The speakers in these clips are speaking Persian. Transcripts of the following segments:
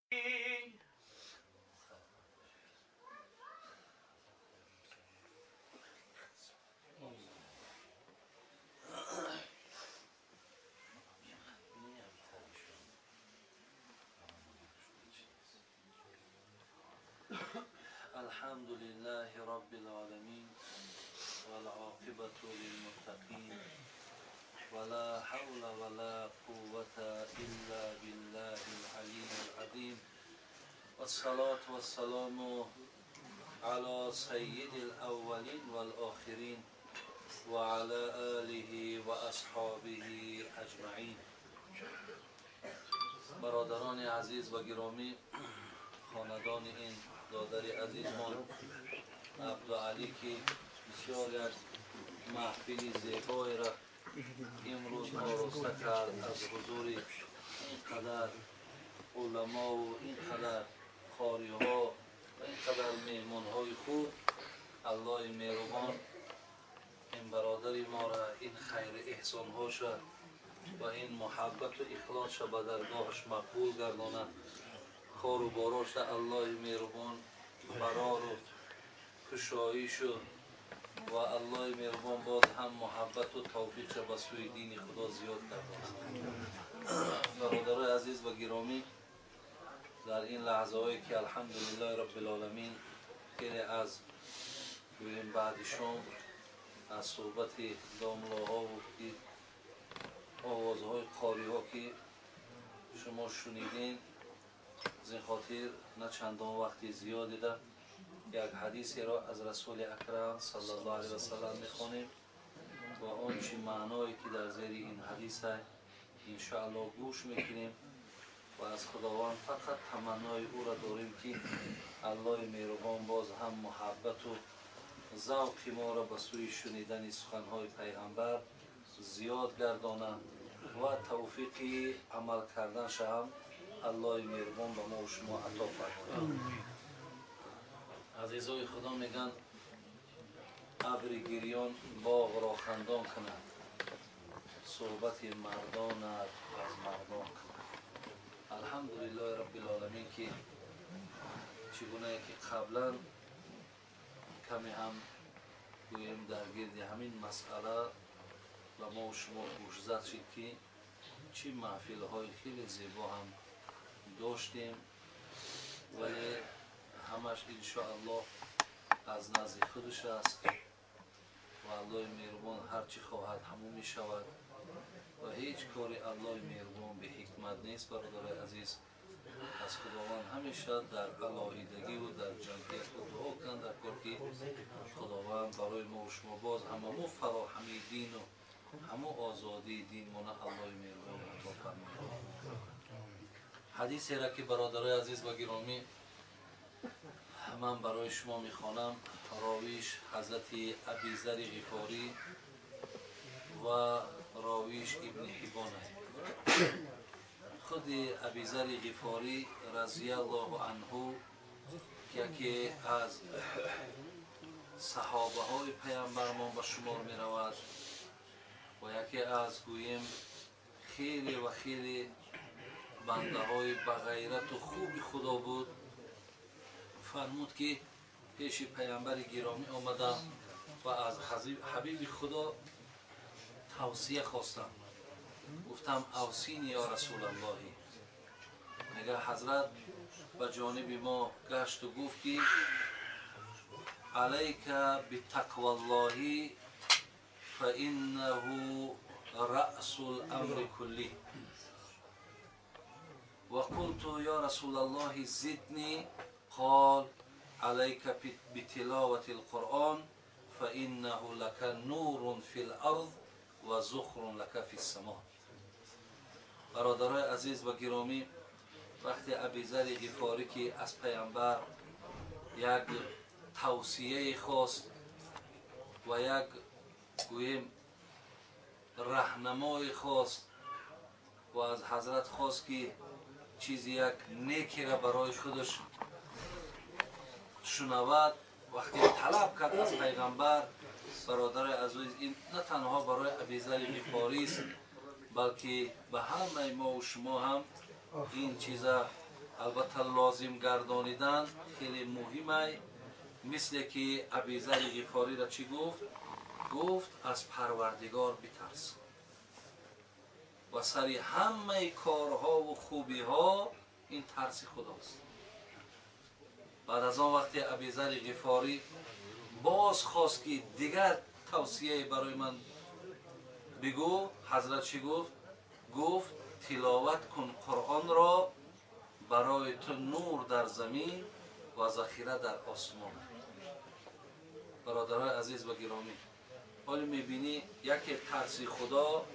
الحمد لله رب العالمين والعاقبة للمتقين ولا حول ولا قوة إلا بالله العلي العظيم والصلاة والسلام على سيد الأولين والآخرين وعلى آله وأصحابه أجمعين. برادران عزیز و گرامی، خاندان این دادر عزیزمان عبدالعلی که بسیار یک محفل زیبایی را امروز آراسته کرد از حضور اینقدر علما و اینقدر قاری ها و اینقدر مهمان های خوب. الله مهربان این برادر ما را این خیر احسان هاش و این محبت و اخلاص به درگاهش مقبول گرداند. کار و باراش الله مهربان قرار و کشایش و الله مهربان باز هم محبت و توفیق به سوی دین خدا زیاد گرداند. برادرای عزیز و گرامی، در این لحظه هایی که الحمدلله رب العالمین خیلی از گویم بعد شام از صحبت داملاها و آوازهای قاری ها که شما شنیدین، از این خاطر نه چندان وقتی زیاد دیده یک حدیثی را از رسول اکرم صلی الله علیه و سلم میخوانیم و آنچه معنایی که در زیر این حدیث است انشاءالله گوش میکنیم و از خداوند فقط تمنای او را داریم که الله مهربان باز هم محبت و ذوق ما را به سوی شنیدن سخنهای پیغمبر زیاد گردانند و توفیق عمل کردنش هم الله مهربان به ما و شما عطا فرماید. عزیزای خدا میگن ابر گریان باغ را خندان کند، صحبت مردان از مردان کند. الحمدلله رب العالمین که چگونه که قبلا کمی هم گویم در گرد همین مسئله و ما و شما گوش زد شد که چی محفل های خیلی زیبا هم داشتیم، ولی همش انشاءالله از نزد خودش است و الله مهربان هرچی خواهد همون می شود و هیچ کاری الله مهربان به حکمت نیست. برادر عزیز، از خداوند همیشه در علاهیدگی و در جمعیت و دعا کن در کار که خداوند برای ما و شما باز همه فراهمی دین و همه آزادی دین مونه الله مهربان عطا فرماید. حدیثی را که برادرای عزیز و گرامی من برای شما میخوانم، راویش حضرت ابیذر غفاری و راویش ابن حبان است. خود ابیذر غفاری رضی الله عنه که از صحابه های پیامبرمان به شمار می رود و یکی از گویم خیلی و خیلی بنده های بغیرت و خوب خدا بود، فرمود که پیش پیامبر گرامی آمدم و از حبیب خدا توصیه خواستم. گفتم اوصینی یا رسول الله. میگه حضرت به جانب ما گشت و گفت که علیک بتقوی الله فانه رأس الامر کلی. و قلت یا رسول الله زدنی. قال عليك بتلاوة القرآن فإنه لك نور في الأرض و زخر لك في السماء. برادرای عزیز و گرامی، وقتی ابیذر غفاری که از پیامبر یک توصیه خواست و یک گویم راهنمایی خواست و از حضرت خواست که چیزی یک نیکی را برای خودش شنود، وقتی طلب کرد از پیغمبر، برادر عزیز، این نه تنها برای ابیذر غفاری است بلکه به همه ما و شما هم این چیزا البته لازم گردانیدن خیلی مهمه. مثل که ابیذر غفاری را چی گفت؟ گفت از پروردگار بترس و سری همه کارها و خوبی ها این ترس خداست. بعد از آن وقتی ابیذر غفاری باز خواست که دیگر توصیه برای من بگو، حضرت چی گفت؟ گفت تلاوت کن قرآن را، برای تو نور در زمین و ذخیره در آسمان. برادرای عزیز و گرامی، حالی میبینی یکی ترس خدا،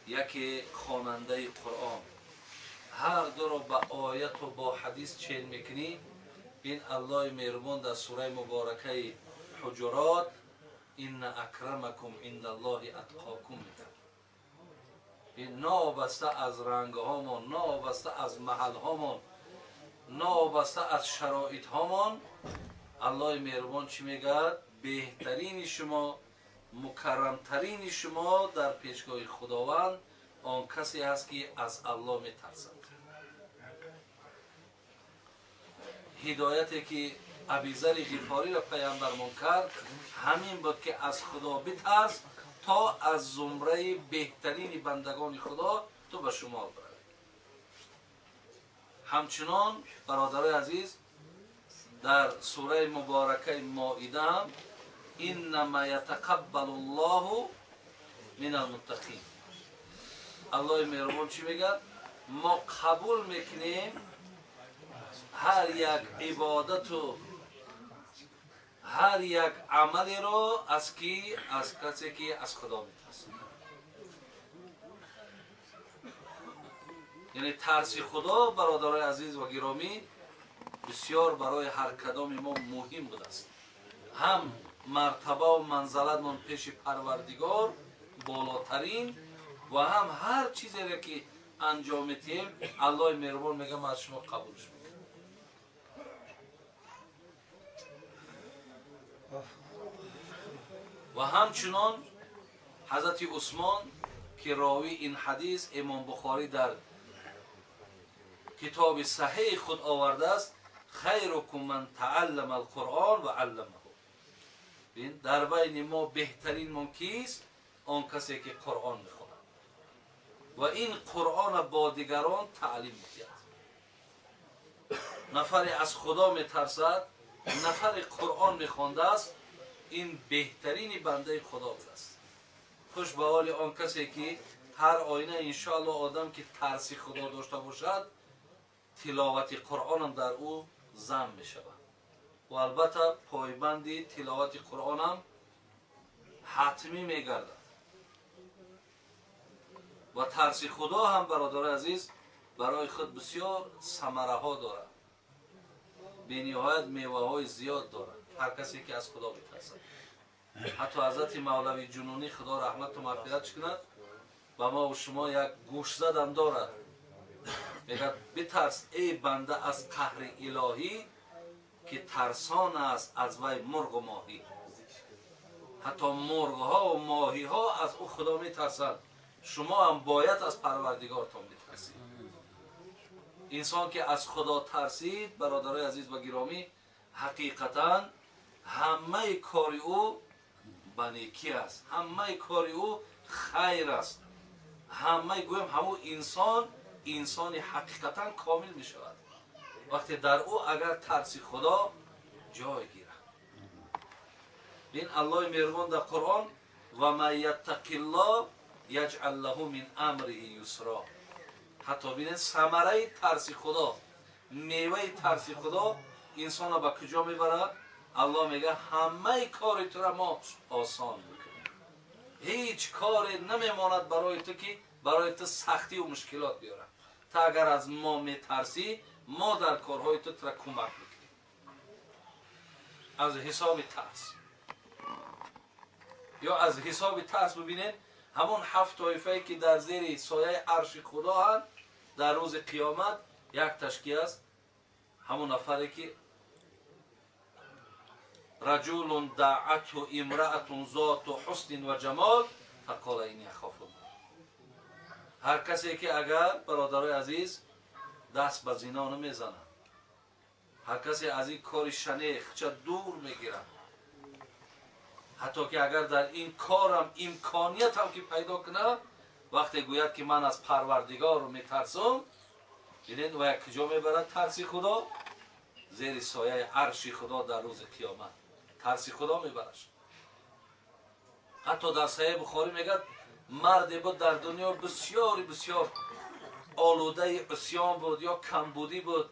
یکی خواننده قرآن، هر دو را با آیت و با حدیث چین میکنی. این الله مهربان در سوره مبارکه حجرات ان اکرمکم عند الله اتقاکم میگه. این نابسته از رنگ هامان، نابسته از محل هامان، نابسته از شرایط هامان، الله مهربان چی میگه؟ بهترین شما، مکرمترین شما در پیشگاه خداوند آن کسی هست که از الله میترسد. هدایتی که ابیذر غفاری را پیامبرمون کرد همین بود که از خدا بترس تا از زمره بهترین بندگان خدا تو به شمار بروی. همچنان برادرای عزیز در سوره مبارکه مائده هم انما یتقبل الله من المتقین، الله مهربان چی میگه؟ ما قبول میکنیم هر یک عبادت و هر یک عملی را از کی؟ از کسی که از خدا میترسه. یعنی ترس خدا برادرای عزیز و گرامی بسیار برای هر کدام ما مهم بوده است. هم مرتبه و منزلت من پیش پروردگار بالاترین و هم هر چیزی را که انجام میدیم الله مهربان میگه من از شما قبولش میکنم. و همچنان حضرت عثمان که راوی این حدیث امام بخاری در کتاب صحیح خود آورده است، خیرکم من تعلم القرآن و علمه. بین در بین ما بهترین من کیست؟ آن کسی که قرآن میخواند و این قرآن با دیگران تعلیم میدهد. نفری از خدا میترسد، نفری قرآن میخوانده است، این بهترین بنده خدا بوده است. خوش به حال آن کسی که هر آینه انشاءالله آدم که ترس خدا داشته باشد تلاوت قرآن هم در او ضم می شود. و البته پایبندی تلاوت قرآن هم حتمی می گردد. و ترس خدا هم برادر عزیز برای خود بسیار ثمره ها دارد، بینهایت میوه های زیاد دارد. هر کسی که از خدا بترسد، حتی حضرت مولوی جنونی خدا رحمت و مغفرت کند و ما و شما یک گوش زدم دارد، میگه بترس ای بنده از قهر الهی که ترسان است از وی مرغ و ماهی. حتی مرغ ها و ماهی ها از او خدا میترسند، شما هم باید از پروردگارتان بترسید. انسان که از خدا ترسید برادرای عزیز و گرامی حقیقتا همه کاری او بنیکی است، همه کاری او خیر است، همه گویم همون انسان حقیقتا کامل می شود وقتی در او اگر ترس خدا جای گیرد. این الله مهربان در قرآن و من یتق الله یجعل له من امره یسرا. حتی ببینید ثمره ترس خدا، میوه ترس خدا انسان را به کجا میبرد؟ الله میگه همه کار تو را ما آسان میکنیم، هیچ کاری نمیماند برای تو که برای تو سختی و مشکلات بیاره. تا اگر از ما میترسی ما در کارهای تو را کمک میکنیم از حساب ترس. یا از حساب ترس ببینید همون 7 طایفه که در زیر سایه عرش خدا هست در روز قیامت یک تشکیه است، همون نفری که رجل دعته امرأة ذات حسن و جمال فقال اینی اخاف الله. هر کسی که اگر برادرای عزیز دست به زنا نمیزنه. هر کسی از این کار شنیخ چه دور میگیره. حتی که اگر در این کارم امکانیت هم که پیدا کنه، وقتی گوید که من از پروردگار رو میترسم، ببینید و کجا میبرد ترس خدا؟ زیر سایه عرش خدا در روز قیامت ترس خدا میبرش. حتی در صحیح بخاری میگه مردی بود در دنیا بسیار بسیار آلوده عصیان بود یا کمبودی بود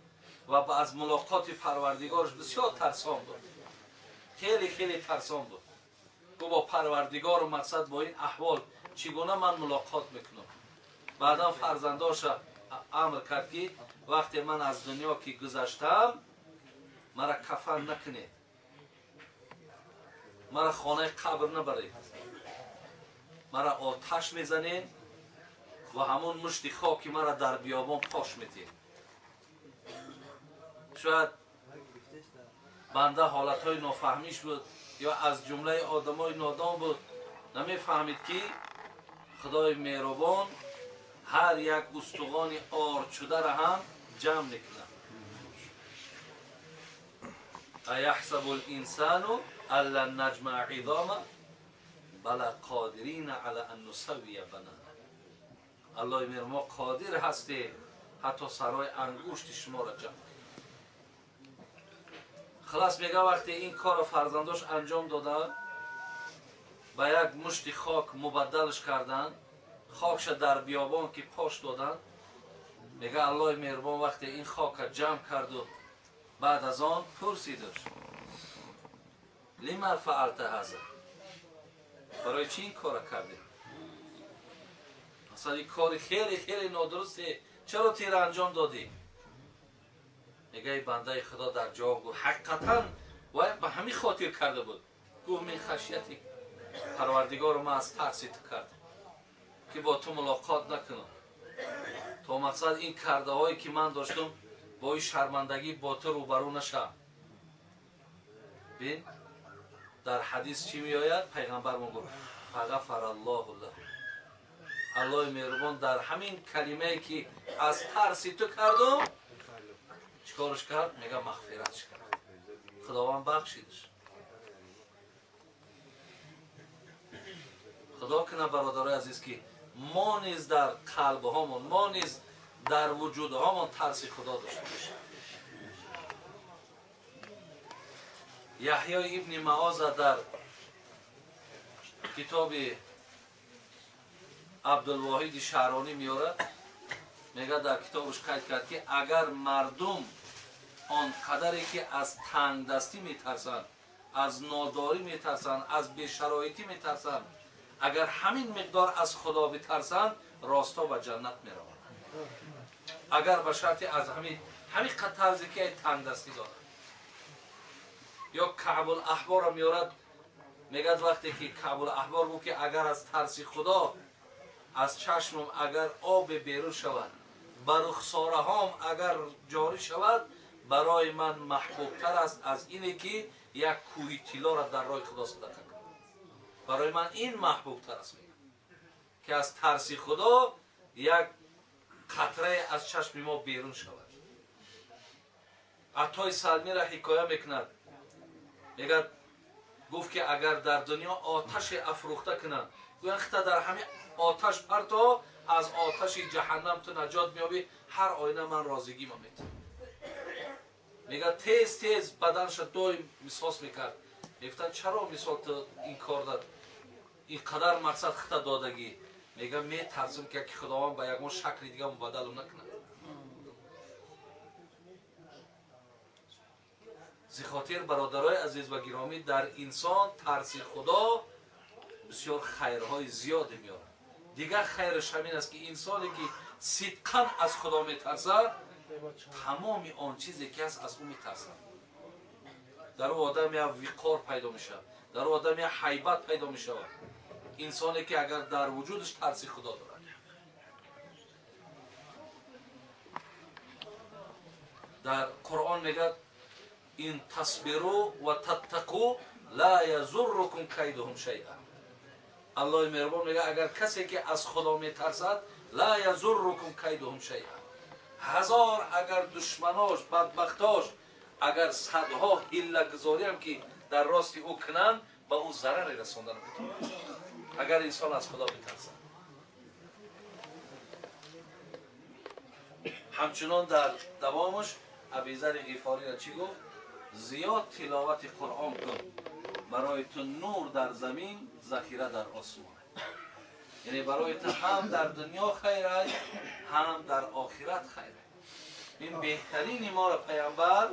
و از ملاقات پروردگارش بسیار ترسان بود، خیلی خیلی ترسان بود. گو با پروردگار و مقصد با این احوال چگونه من ملاقات میکنم. بعدا فرزنداش امر کرد که وقتی من از دنیا که گذشتم مرا کفن نکنید، مرا خانه قبر نبرید، مرا آتش میزنید و همون مشت خاکی مرا در بیابان پاش میتید. شاید بنده حالتهای نافهمیش بود یا از جمله آدمای نادان بود، نمیفهمید که خدای مهربان هر یک استخوان آرد شده را هم جمع میکنه. ایحسب الانسان ان لن نجمع عظامه بل قادرین علی ان نسوی بنانه. الله مهربان قادر هستی حتی سرای انگشت شما را جمع. خلاص میگه وقتی این کار فرزنداش انجام دادن، با یک مشت خاک مبدلش کردن، خاکش در بیابان که پاش دادن، میگه الله مهربان وقتی این خاک جمع کرد و بعد از آن پرسیدش لما فعلت هذا، برای چی این کار کردی؟ اصلا این کار خیلی خیلی نادرسته، چرا تیر انجام دادی؟ میگه ای بنده خدا در جواب گفت حقیقتا و به همین خاطر کرده بود. گفت من خشیتی پروردگار ما از ترسی تو کرد که با تو ملاقات نکنم، تا مقصد این کرده هایی که من داشتم با این شرمندگی با تو روبرو نشم. بین در حدیث چی می آید؟ پیغمبر ما گفت فغفر الله له، الله مهربان در همین کلمه که از ترسی تو کردم چیکارش کرد؟ میگه مغفرتش کرد، خداوند بخشیدش. خدا کنه برادرای عزیز که ما نیز در قلب هامون، ما نیز در وجود هامون ترس خدا داشته باشیم. یحیی ابن معاذ در کتاب عبدالواحد شعرانی میاره، میگه در کتابش قید کرد که اگر مردم آن قدری که از تنگ دستی میترسن، از ناداری میترسن، از بی‌شرایطی میترسن، اگر همین مقدار از خدا بترسن راستا به جنت میروند. اگر به شرطی از همین طرزی که تنگ دستی دارن. یا کعب الاحبار را میارد، میگه وقتی که کعب الاحبار گفت که اگر از ترس خدا از چشمم اگر آب بیرون شود، بر رخساره هام اگر جاری شود، برای من محبوب تر است از اینه که یک کوه طلا را در راه خدا صدقه کنم. برای من این محبوب تر است که از ترس خدا یک قطره از چشم ما بیرون شود. عطای سلمی را حکایه میکند، میگه گفت که اگر در دنیا آتش افروخته کنند، گویند در همین آتش پرتا از آتش جهنم تو نجات میابی، هر آینه من رازگی ما میتونم. میگه تیز تیز بدنش دوی مسواس میکرد. میگفتن چرا مثال تو این کار داد، این قدر مقصد خطا دادگی؟ میگه میترسم که خداوند به یک شکل دیگه مبدل نکنه. زخاطر برادرای عزیز و گرامی در انسان ترس خدا بسیار خیرهای زیادی میاره. دیگر خیرش همین است که انسانی که صدقاً از خدا میترسه تمام آن چیزی که هست از اون میترسه. در او آدم یک وقار پیدا میشه، در او آدم یک هیبت پیدا میشه. انسانی که اگر در وجودش ترس خدا داره. در قرآن میگه این تصبروا و تتقوا لا یضرکم کیدهم شیئا. الله مهربان میگه اگر کسی که از خدا میترسد لا یضرکم کیدهم شیئا، هزار اگر دشمناش بدبختاش اگر صدها حیله گذاری هم که در راست او کنند به او ضرری رساندن میتونه اگر انسان از خدا بترسد. همچنان در دوامش ابیذر غفاری را چی گفت؟ زیاد تلاوت قرآن کن برای تو نور در زمین ذخیره در آسمان. یعنی برای تو هم در دنیا خیر است هم در آخرت خیر است. این بهترین ما را پیامبر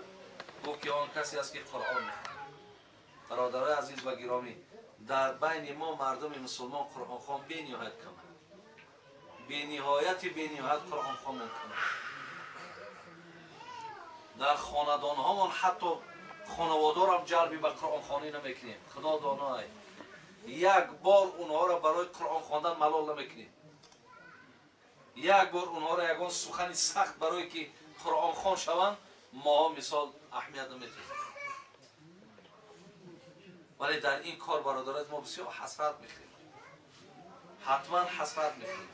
گفت که آن کسی است که قرآن میخواند. برادرای عزیز و گرامی، در بین ما مردم مسلمان قرآن خوان بی نهایت کم، بی نهایت قرآن خوان کم. در خاندان هامان حتی خانوادار هم جلبی به قرآن خوانی نمیکنیم. خدا دانای یک بار اونها را برای قرآن خواندن ملال نمیکنیم. یک بار اونها را یگان سخن سخت برای که قرآن خوان شوند ما مثال اهمیت نمیدیم. ولی در این کار برادرات ما بسیار حسرت میخوریم، حتما حسرت میخوریم.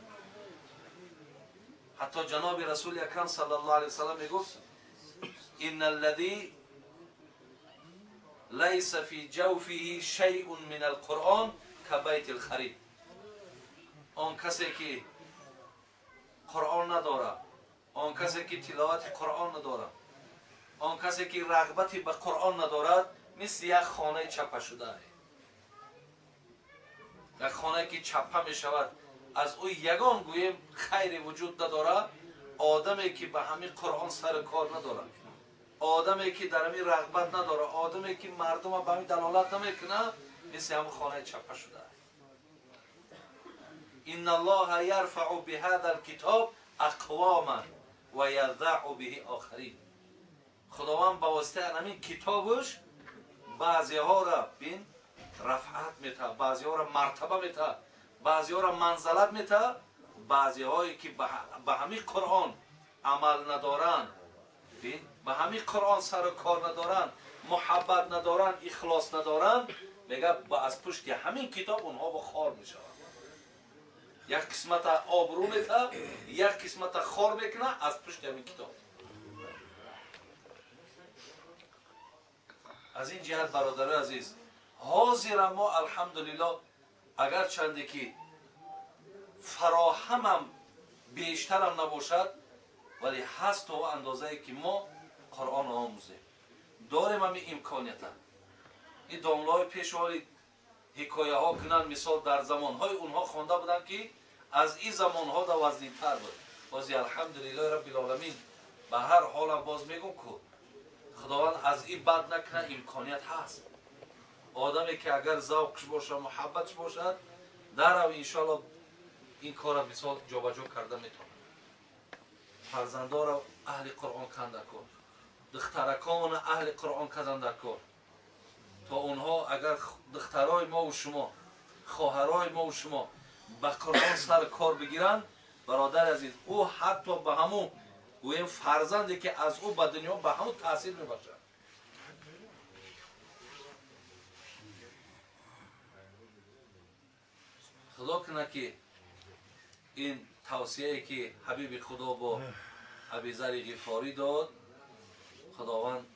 حتی جناب رسول اکرم صلی الله علیه وسلم میگفت ان الذي ليس في جوفه شيء من القرآن كبيت الخريب. آن کسی که قرآن نداره، آن کسی که تلاوت قرآن نداره، آن کسی که رغبتی به قرآن ندارد مثل یک خانه چپه شده است. یک خانه که چپه می شود از او یگان گویم خیری وجود نداره. آدمی که به همین قرآن سر کار نداره، آدمی که در همین رغبت نداره، آدمی که مردم به همین دلالت نمیکنه مثل همین خانه چپه شده است. ان الله یرفع بهذا الكتاب اقواما و یضع به آخرین. خداوند با واسطه همین کتابش بعضی ها را بین رفعت میته، بعضی ها را مرتبه میته، بعضی ها را منزلت میته. بعضی هایی که به همین قرآن عمل ندارن، به همین قرآن سر و کار ندارن، محبت ندارن، اخلاص ندارن، میگه با از پشت همین کتاب اونها با خار میشن. یک قسمت آبرو میته، یک قسمت خار میکنه از پشت همین کتاب. از این جهت برادر عزیز حاضر ما الحمدلله اگر چندی که فراهمم بیشترم نباشد ولی هست و اندازه ای که ما قرآن آموزیم داریم همین امکانیت. این دانلای پیشواری حکایه ها کنن مثال در زمان های اونها خوانده بودن که از این زمان ها در وزنی تر بود. بازی الحمدلله رب العالمین به هر حال باز میگم که خداوند از این بد نکنه امکانیت هست. آدمی که اگر ذوقش باشه محبتش باشد در او انشاءالله این کار مثال جابجا کرده میتونه. فرزندا را اهل قرآن کنده کن، دخترکان اهل قرآن کنده کن تا اونها اگر دخترای ما و شما، خواهرای ما و شما به قرآن سر کار بگیرن برادر عزیز او حتی به همون گویم فرزندی که از او به دنیا به همون تاثیر میبخشد. خدا کنه که این توصیه‌ای که حبیب خدا با ابیذر غفاری داد خداوند